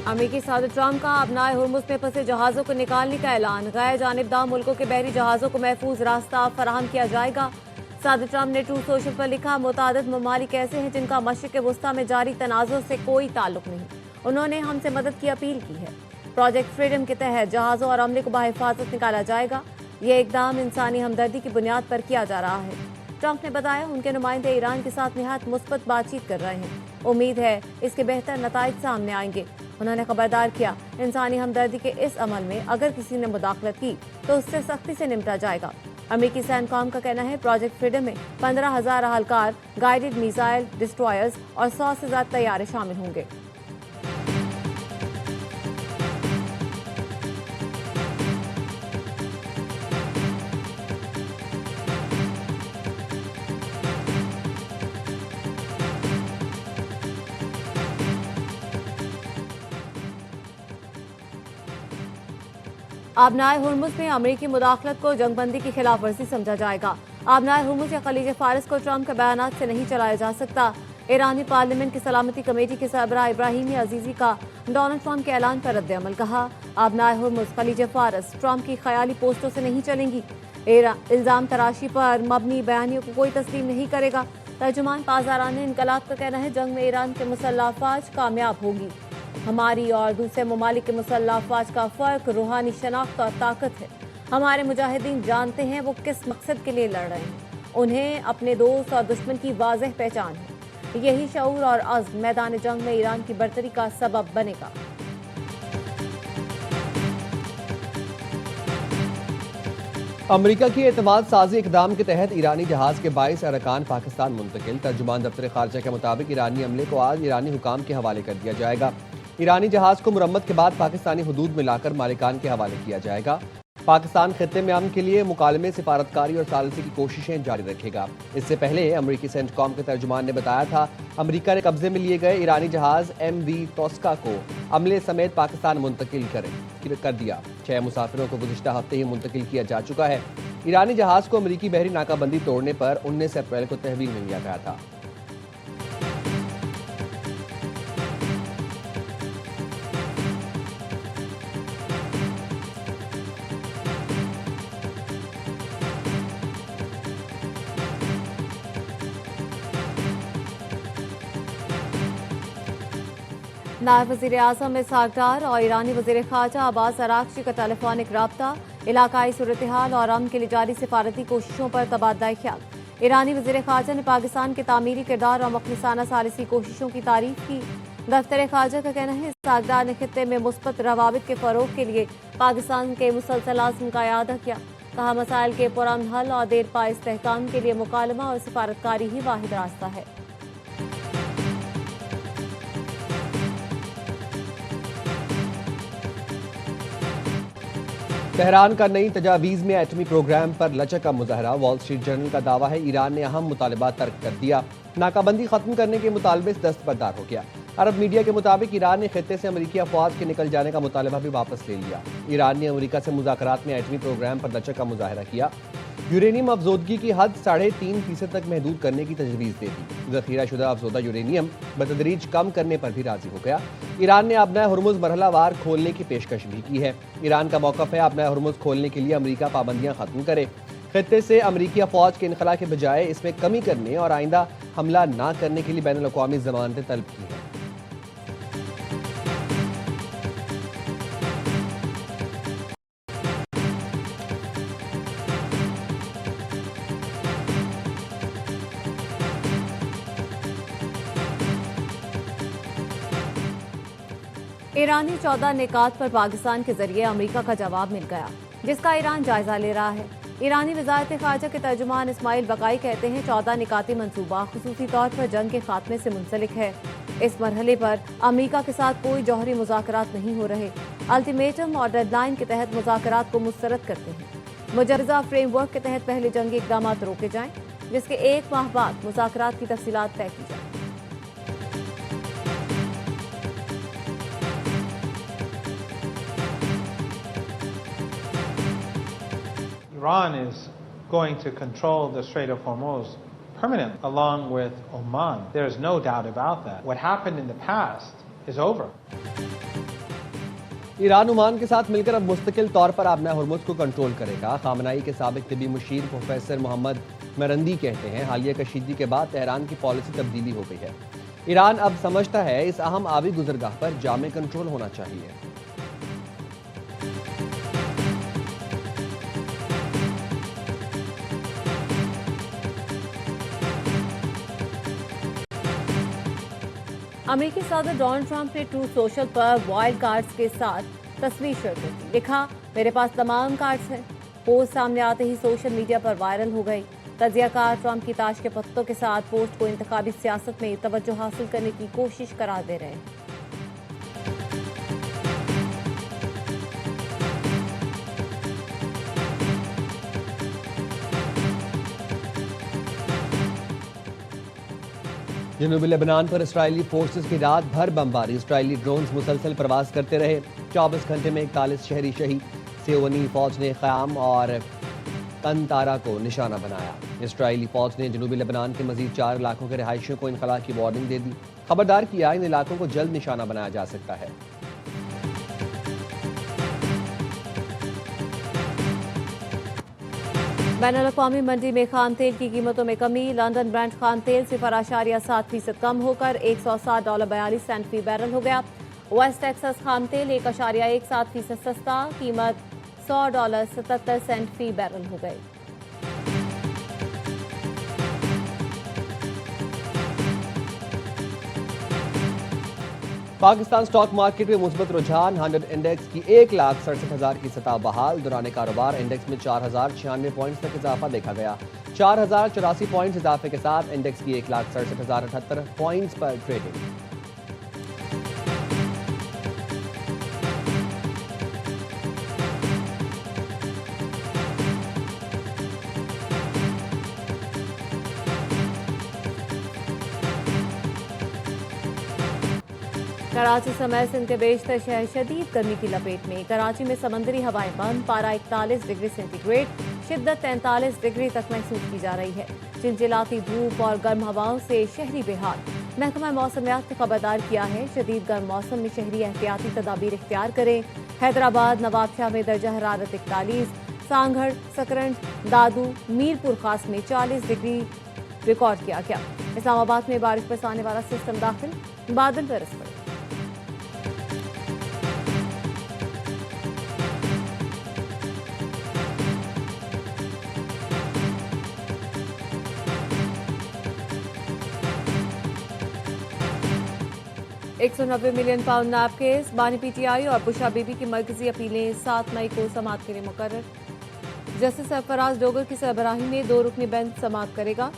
अमेरिकी सदर ट्रंप का अपनाए हुर्मुज़ में फंसे जहाज़ों को निकालने का ऐलान। गैर जानिबदार मुल्कों के बहरी जहाज़ों को महफूज रास्ता फराहम किया जाएगा। सदर ट्रंप ने ट्रूथ सोशल पर लिखा, मुतादिद ममालिक ऐसे हैं जिनका मशरिक़ वुस्ता में जारी तनाज़ुर से कोई ताल्लुक नहीं। उन्होंने हमसे मदद की अपील की है। प्रोजेक्ट फ्रीडम के तहत जहाज़ों और अमले को बाहिफाजत निकाला जाएगा। ये इकदाम इंसानी हमदर्दी की बुनियाद पर किया जा रहा है। ट्रंप ने बताया उनके नुमाइंदे ईरान के साथ निहायत मुस्बत बातचीत कर रहे हैं। उम्मीद है इसके बेहतर नताइज सामने आएंगे। उन्होंने खबरदार किया, इंसानी हमदर्दी के इस अमल में अगर किसी ने मुदाखलत की तो उससे सख्ती से निपटा जाएगा। अमेरिकी सैनकॉम का कहना है प्रोजेक्ट फ्रीडम में 15,000 अहलकार, गाइडेड मिसाइल डिस्ट्रॉयर्स और 100 से ज्यादा तैयारे शामिल होंगे। आबनाए हुर्मुज़ में अमेरिकी मुदाखलत को जंगबंदी की खिलाफ वर्जी समझा जाएगा। आबनाए हुर्मुज़ या खलीज फारिस को ट्रंप के बयानात से नहीं चलाया जा सकता। ईरानी पार्लियामेंट की सलामती कमेटी के सरबराह इब्राहिमी अजीजी का डोनाल्ड ट्रंप के ऐलान पर रद्द अमल। कहा, आबनाए हुर्मुज़ खलीज फारिस ट्रंप की ख्याली पोस्टों से नहीं चलेंगी। इल्जाम तराशी पर मबनी बयानियों को कोई तस्लीम नहीं करेगा। तर्जुमान पासदारान इनकलाब का कहना है जंग में ईरान के मुसल्लह अफवाज कामयाब होगी। हमारी और दूसरे ममालिक के मुसल्लह अफवाज का फ़र्क रूहानी शनाख्त और ताकत है। हमारे मुजाहिदीन जानते हैं वो किस मकसद के लिए लड़ रहे हैं। उन्हें अपने दोस्त और दुश्मन की वाज़ेह पहचान है। यही शऊर और अज़्म मैदान जंग में ईरान की बरतरी का सबब बनेगा। अमेरिका की एतमाद साजी इकदाम के तहत ईरानी जहाज के 22 अरकान पाकिस्तान मुंतकिल। तर्जुमान दफ्तर खारजा के मुताबिक ईरानी अमले को आज ईरानी हुकाम के हवाले कर दिया जाएगा। ईरानी जहाज को मुरम्मत के बाद पाकिस्तानी हुदूद में लाकर मालिकान के हवाले किया जाएगा। पाकिस्तान खित्ते में अमन के लिए मुकालमे, सिफारतकारी और सालसी की कोशिशें जारी रखेगा। इससे पहले अमरीकी सेंटकॉम के तर्जुमान ने बताया था अमरीका ने कब्जे में लिए गए ईरानी जहाज MV तोस्का को अमले समेत पाकिस्तान मुंतकिल कर दिया। 6 मुसाफिरों को गुज़िश्ता हफ्ते ही मुंतकिल किया जा चुका है। ईरानी जहाज को अमरीकी बहरी नाकाबंदी तोड़ने पर 19 अप्रैल को तहवील में लिया गया था। नायब वज़ीर आज़म इसहाक डार और ईरानी वज़ीर ख़ारजा अब्बास अराग़ची का टेलीफोनिक रब्ता, इलाकाई सूरत हाल और अमन के लिए जारी सिफारती कोशिशों पर तबादला ख्याल। ईरानी वज़ीर ख़ारजा ने पाकिस्तान के तामीरी किरदार और मुख़लिसाना सालिसी कोशिशों की तारीफ की। दफ्तर ख़ारजा का कहना है इसहाक डार ने खित्ते में मुस्बत रवाबित के फ़रोग़ के लिए पाकिस्तान के मुसलसल आज़म का इआदा किया। कहा, मसाइल के पुरअमन हल और देरपा इस्तेहकाम के लिए मुकालमा और सिफारतकारी ही वाहिद रास्ता है। तेहरान का नई तजावीज़ में एटमी प्रोग्राम पर लचक का मुजाहरा। वॉल स्ट्रीट जर्नल का दावा है ईरान ने अहम मुतालबा तर्क कर दिया। नाकाबंदी खत्म करने के मुतालबे से दस्तबरदार हो गया। अरब मीडिया के मुताबिक ईरान ने खित्ते से अमरीकी अफवाज के निकल जाने का मुतालबा भी वापस ले लिया। ईरान ने अमरीका से मुज़ाकरात में एटमी प्रोग्राम पर लचक का मुजाहरा किया। यूरेनियम अफजोदगी की हद 3.5% तक महदूद करने की तजवीज़ दे दी। ज़ख़ीरा शुदा अफजोदा यूरेनियम बतदरीज कम करने पर भी राजी हो गया। ईरान ने अपना हुर्मुज़ मरहलावार खोलने की पेशकश भी की है। ईरान का मौक़िफ़ है अपना हुर्मुज़ खोलने के लिए अमरीका पाबंदियाँ ख़त्म करे, खित्ते से अमरीकी अफवाज के इनखला के बजाय इसमें कमी करने और आइंदा हमला न करने के लिए बैनुल अक़वामी ज़मानतें तलब की हैं। ईरानी 14 निकात पर पाकिस्तान के जरिए अमेरिका का जवाब मिल गया, जिसका ईरान जायजा ले रहा है। ईरानी वज़ारत ख़ारजा के तर्जुमान इस्माइल बकाई कहते हैं 14 निकाती मंसूबा खुसूसी तौर पर जंग के खात्मे से मुंसलिक है। इस मरहले पर अमेरिका के साथ कोई जौहरी मुज़ाकरात नहीं हो रहे। अल्टीमेटम और डेडलाइन के तहत मुज़ाकरात को मुस्तरद करते हैं। मुजर्रदा फ्रेमवर्क के तहत पहले जंगी इक़दाम रोके जाएं, जिसके 1 माह बाद मुज़ाकरात की तफसीलात तय की जाएं। Iran is going to control the Strait of Hormuz permanently, along with Oman. There is no doubt about that. What happened in the past is over. Iran Oman के साथ मिलकर अब मुस्तकिल तौर पर आबना हुर्मुज़ को कंट्रोल करेगा। खामनाई के साबिक तिबी मुशीर प्रोफेसर मोहम्मद मरंदी कहते हैं हालिया कशीदगी के बाद तेहरान की पॉलिसी तब्दीली हो गई है। ईरान अब समझता है इस अहम आबी गुजरगाह पर जामे कंट्रोल होना चाहिए। अमेरिकी सदर डोनाल्ड ट्रंप ने ट्रू सोशल पर वाइल्ड कार्ड्स के साथ तस्वीर शेयर कर दी। लिखा, मेरे पास तमाम कार्ड्स हैं। पोस्ट सामने आते ही सोशल मीडिया पर वायरल हो गई। तजियाकार ट्रंप की ताश के पत्तों के साथ पोस्ट को इंतखाबी सियासत में तवज्जो हासिल करने की कोशिश करार दे रहे हैं। जनूबी लेबनान पर इसराइली फोर्सेस की रात भर बमबारी। इसराइली ड्रोन्स मुसलसल प्रवास करते रहे। 24 घंटे में 41 शहरी शहीद। सियोनी फौज ने क़याम और तनतारा को निशाना बनाया। इसराइली फौज ने जनूबी लेबनान के मजीद 4 इलाकों के रिहायशियों को इनखला की वार्निंग दे दी। खबरदार किया, इन इलाकों को जल्द निशाना बनाया जा सकता है। बैनुल-अक़वामी मंडी में खाम तेल की कीमतों में कमी। लंदन ब्रांड खाम तेल 0.7% कम होकर $160.42 फी बैरल हो गया। वेस्ट टेक्सास खाम तेल 1.17% सस्ता, कीमत $100.77 फी बैरल हो गई। पाकिस्तान स्टॉक मार्केट में मुस्बत रुझान। 100 इंडेक्स की 1,67,000 की सतह बहाल। दौरान कारोबार इंडेक्स में 4,096 पॉइंट्स तक इजाफा देखा गया। 4,084 पॉइंट्स इजाफे के साथ इंडेक्स की 1,67,078 पॉइंट्स पर ट्रेडिंग। कराची समेत सिंध के बेशतर शहर शदीद गर्मी की लपेट में। कराची में समंदरी हवाएं बंद। पारा 41 डिग्री सेंटीग्रेड, शिद्दत 43 डिग्री तक महसूस की जा रही है। चिलचिलाती धूप और गर्म हवाओं से शहरी बेहाल। महकमा मौसमियात ने खबरदार किया है, शदीद गर्म मौसम में शहरी एहतियाती तदाबीर इख्तियार करें। हैदराबाद नवाबशाह में दर्जा हरारत 41, सांगड़, सकरंज, दादू, मीरपुर खास में 40 डिग्री रिकॉर्ड किया गया। इस्लामाबाद में बारिश बरसाने वाला सिस्टम दाखिल, बादल बरस पड़े। £190 मिलियन नाब केस। बानी पीटीआई और बुशरा बीबी की मरकजी अपीलें 7 मई को समाअत के लिए मुकर्रर। जस्टिस सरफराज डोगर की सरबराही में 2 रुकनी बेंच समाअत करेगा।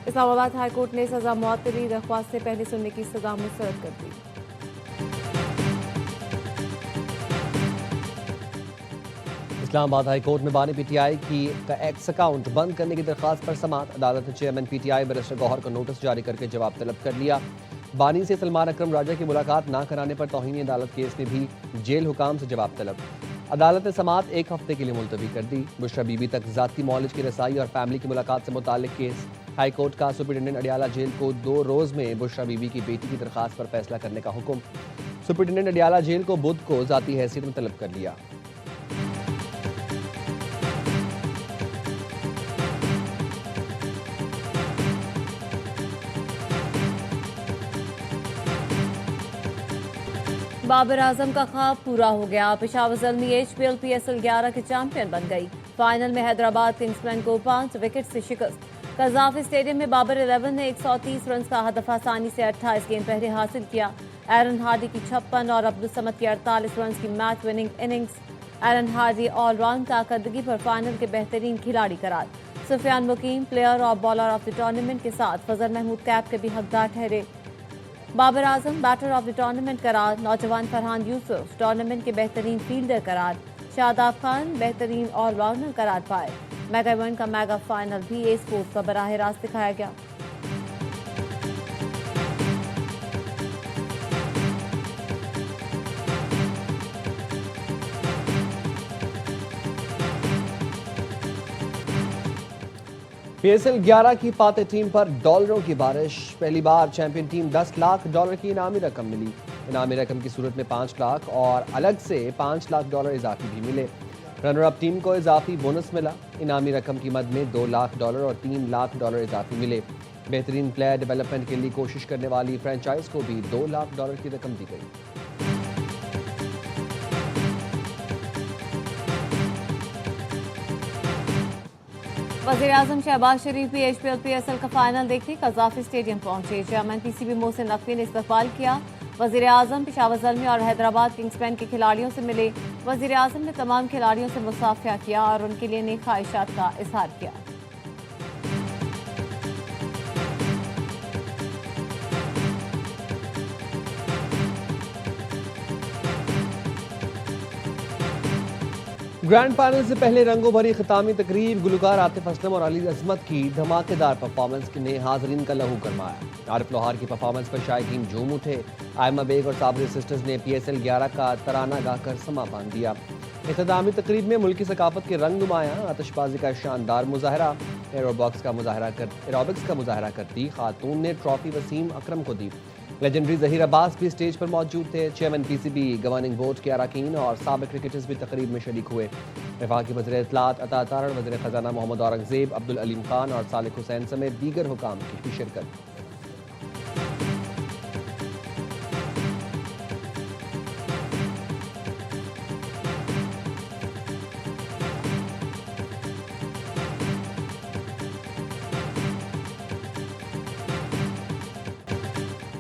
इस्लामाबाद हाई कोर्ट ने सजा मुअत्तली दरख्वास्त से पहले सुनने की सजा मुस्तरद कर दी। इस्लामाबाद हाई कोर्ट में बानी पीटीआई की एक्स अकाउंट बंद करने की दरख्वास्त पर समाअत। अदालत ने चेयरमैन पीटीआई बैरिस्टर गौहर को नोटिस जारी करके जवाब तलब कर लिया। बानी से सलमान अकरम राजा की मुलाकात ना कराने पर तौहीन अदालत केस में भी जेल हुकाम से जवाब तलब। अदालत ने समाअत 1 हफ्ते के लिए मुलतवी कर दी। बुशरा बीबी तक जाती मौलिज की रसाई और फैमिली की मुलाकात से मुतालिक केस। हाई कोर्ट का सुप्रिंटेंडेंट अडियाला जेल को 2 रोज में बुशरा बीबी की बेटी की दरख्वास्त पर फैसला करने का हुक्म। सुप्रिंटेंडेंट अडियाला जेल को बुध को जाती हैसियत में तलब कर लिया। बाबर आजम का ख्वाब पूरा हो गया। पेशावर ज़ल्मी HPL PSL 11 के चैंपियन बन गई। फाइनल में हैदराबाद किंग्समैन को 5 विकेट से शिकस्त। कज़ाफ स्टेडियम में बाबर 11 ने 130 रन का हदफ आसानी से 28 गेंद पहले हासिल किया। एरन हार्डी की 56 और अब्दुल समद की 48 रन की match winning innings. Aaron Hardie all round कारकर्दगी पर फाइनल के बेहतरीन खिलाड़ी करार। सुफियान मुकीम प्लेयर और बॉलर ऑफ द टूर्नामेंट के साथ फजल महमूद कैप के भी हकदार ठहरे। Babar Azam batter of the tournament करार। नौजवान फरहान यूसुफ टूर्नामेंट के बेहतरीन फील्डर करार। शादाब खान बेहतरीन ऑलराउंडर करार पाए। मेगा इवेंट का मेगा फाइनल भी ए स्पोर्ट्स का बराह रास्त दिखाया गया। PSL 11 की पाते टीम पर डॉलरों की बारिश। पहली बार चैंपियन टीम 10 लाख डॉलर की इनामी रकम मिली। इनामी रकम की सूरत में 5 लाख और अलग से 5 लाख डॉलर इजाफी भी मिले। रनर अप टीम को इजाफी बोनस मिला। इनामी रकम की मद में 2 लाख डॉलर और 3 लाख डॉलर इजाफी मिले। बेहतरीन प्लेयर डेवलपमेंट के लिए कोशिश करने वाली फ्रेंचाइज को भी 2 लाख डॉलर की रकम दी गई। वज़ीर-ए-आज़म शहबाज शरीफ भी HPL PSL का फाइनल देखने कज़ाफी स्टेडियम पहुंचे। चेयरमैन PCB मोहसिन नकवी ने इस्तकबाल किया। वज़ीर-ए-आज़म पेशावर ज़ल्मी और हैदराबाद किंग्समैन के खिलाड़ियों से मिले। वज़ीर-ए-आज़म ने तमाम खिलाड़ियों से मुसाफिया किया और उनके लिए नेक ख्वाहिशात का इजहार किया। ग्रैंड फाइनल से पहले रंगों भरी खितामी तकरीब। गुलकार आतिफ असलम और अली अजमत की धमाकेदार परफॉर्मेंस ने हाजरीन का लहू गरमाया। आरिफ लोहार की परफॉर्मेंस पर शायकीन झूम उठे। आयमा बेग और साबरी सिस्टर्स ने PSL 11 का तराना गाकर समा बांध दिया। इख्तितामी तकरीब में मुल्की सकाफत के रंग नुमाया। आतिशबाजी का शानदार मुजाहरा। एरोबिक्स का मुजाहरा करती खातून ने ट्रॉफी वसीम अकरम को दी। लेजेंडरी जहीर अब्बास भी स्टेज पर मौजूद थे। चेयरमैन PCB, गवर्निंग बोर्ड के अरकान और साबिक क्रिकेटर्स भी तकरीब में शरीक हुए। वफाकी वज़ीर इत्तलात अता तारण, वज़ीर ख़जाना मोहम्मद औरंगज़ेब, अब्दुल अलीम खान और सालिक हुसैन समेत दीगर हुकाम की भी शिरकत।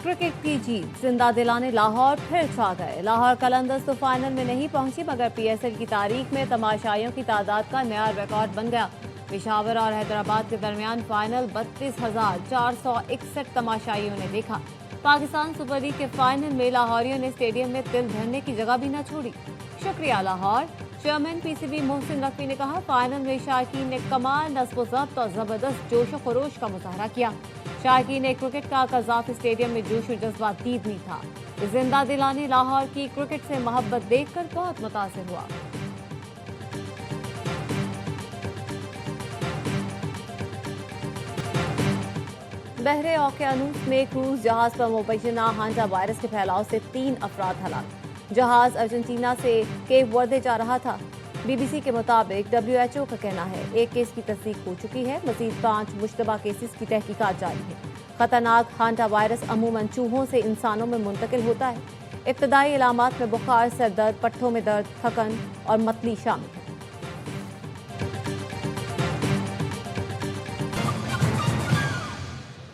क्रिकेट की जीत, जिंदा दिलाने लाहौर फिर छा गए। लाहौर कलंदर्स तो फाइनल में नहीं पहुंची मगर PSL की तारीख में तमाशाइयों की तादाद का नया रिकॉर्ड बन गया। पेशावर और हैदराबाद के दरमियान फाइनल 32,461 तमाशाइयों ने देखा। पाकिस्तान सुपर लीग के फाइनल में लाहौरियों ने स्टेडियम में तिल धरने की जगह भी न छोड़ी। शुक्रिया लाहौर। चेयरमैन PCB मोहसिन नकवी ने कहा, फाइनल में शायकीन ने कमाल नस्ब ज़ब्त और जबरदस्त जोश खरोश का मुजाहरा किया। शायकीन ने क्रिकेट का कज़ाफी स्टेडियम में जोश और जज्बा दीद नहीं था। जिंदा दिलाने लाहौर की क्रिकेट से मोहब्बत देखकर बहुत मुतासिर हुआ। बहरे ओकियानूस में क्रूज जहाज पर मुबैना हांडा वायरस के फैलाव से 3 अफराद हलाक। जहाज अर्जेंटीना से केप वर्दे जा रहा था। BBC के मुताबिक WHO का कहना है एक केस की तस्दीक हो चुकी है। मजीद 5 मुश्तबा केसेस की तहकीकात जारी है। खतरनाक हांडा वायरस अमूमन चूहों से इंसानों में मुंतकिल होता है। इब्तदाई इलामात में बुखार, सर दर्द, पट्ठों में दर्द, थकन और मतली शामिल है।